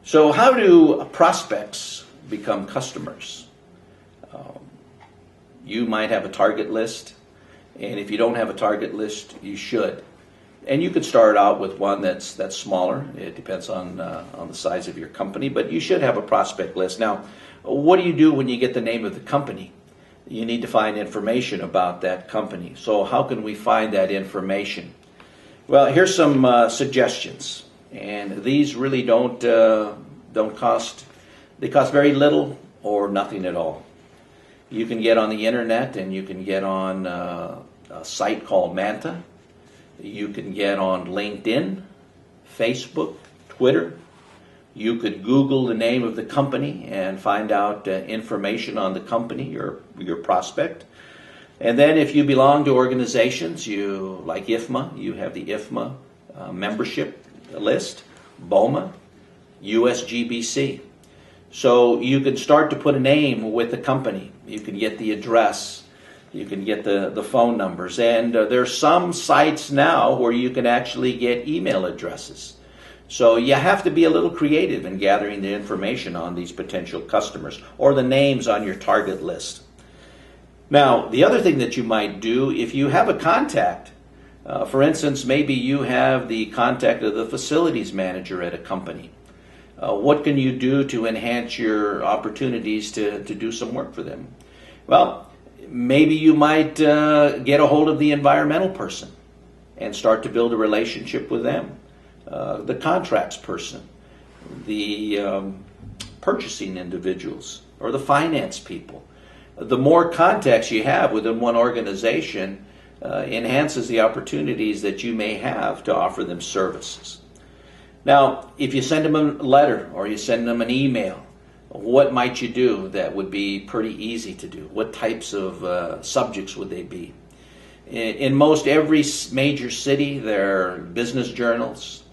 So how do prospects become customers? You might have a target list, and if you don't have a target list, you should. And you could start out with one that's smaller. It depends on the size of your company, but you should have a prospect list. Now, what do you do when you get the name of the company? You need to find information about that company. So how can we find that information? Well, here's some suggestions, and these really don't cost. They cost very little or nothing at all. You can get on the internet, and you can get on a site called Manta. You can get on LinkedIn, Facebook, Twitter. You could Google the name of the company and find out information on the company, your prospect. And then if you belong to organizations, like IFMA, you have the IFMA membership list, BOMA, USGBC. So you can start to put a name with the company. You can get the address. You can get the phone numbers. And there's some sites now where you can actually get email addresses. So you have to be a little creative in gathering the information on these potential customers or the names on your target list. Now, the other thing that you might do, if you have a contact, for instance, maybe you have the contact of the facilities manager at a company. What can you do to enhance your opportunities to do some work for them? Well, maybe you might get a hold of the environmental person and start to build a relationship with them. The contracts person, the purchasing individuals, or the finance people. The more contacts you have within one organization enhances the opportunities that you may have to offer them services. Now, if you send them a letter or you send them an email, what might you do that would be pretty easy to do? What types of subjects would they be? In most every major city, there are business journals.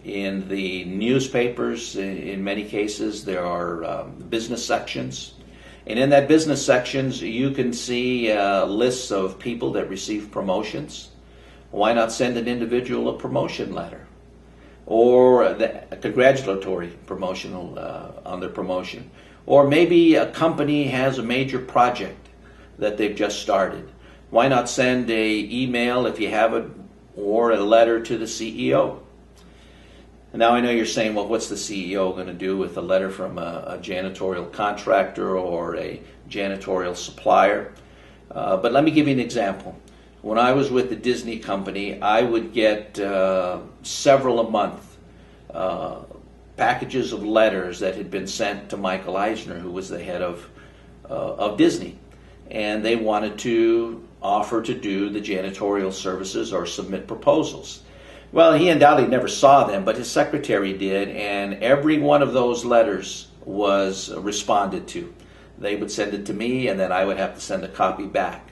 In the newspapers, in many cases, there are business sections. And in that business sections, you can see lists of people that receive promotions. Why not send an individual a promotion letter? Or a congratulatory promotional on their promotion. Or maybe a company has a major project that they've just started. Why not send an email, if you have it, or a letter to the CEO? Now I know you're saying, well, what's the CEO going to do with a letter from a janitorial contractor or a janitorial supplier? But let me give you an example. When I was with the Disney company, I would get several a month packages of letters that had been sent to Michael Eisner, who was the head of Disney. And they wanted to offer to do the janitorial services or submit proposals. Well, he undoubtedly never saw them, but his secretary did, and every one of those letters was responded to. They would send it to me, and then I would have to send a copy back.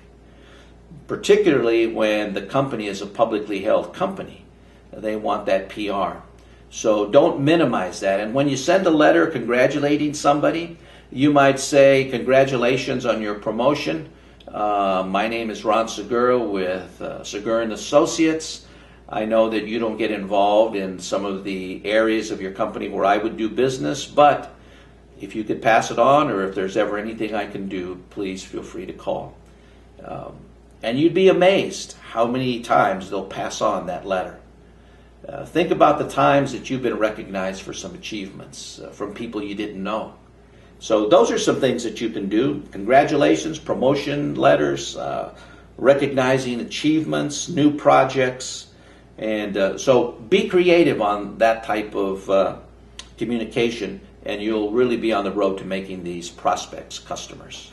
Particularly when the company is a publicly held company, they want that PR. So don't minimize that. And when you send a letter congratulating somebody, you might say, congratulations on your promotion. My name is Ron Segura with Segura & Associates. I know that you don't get involved in some of the areas of your company where I would do business, but if you could pass it on, or if there's ever anything I can do, please feel free to call. And you'd be amazed how many times they'll pass on that letter. Think about the times that you've been recognized for some achievements from people you didn't know. So those are some things that you can do. Congratulations, promotion letters, recognizing achievements, new projects. And so be creative on that type of communication, and you'll really be on the road to making these prospects customers.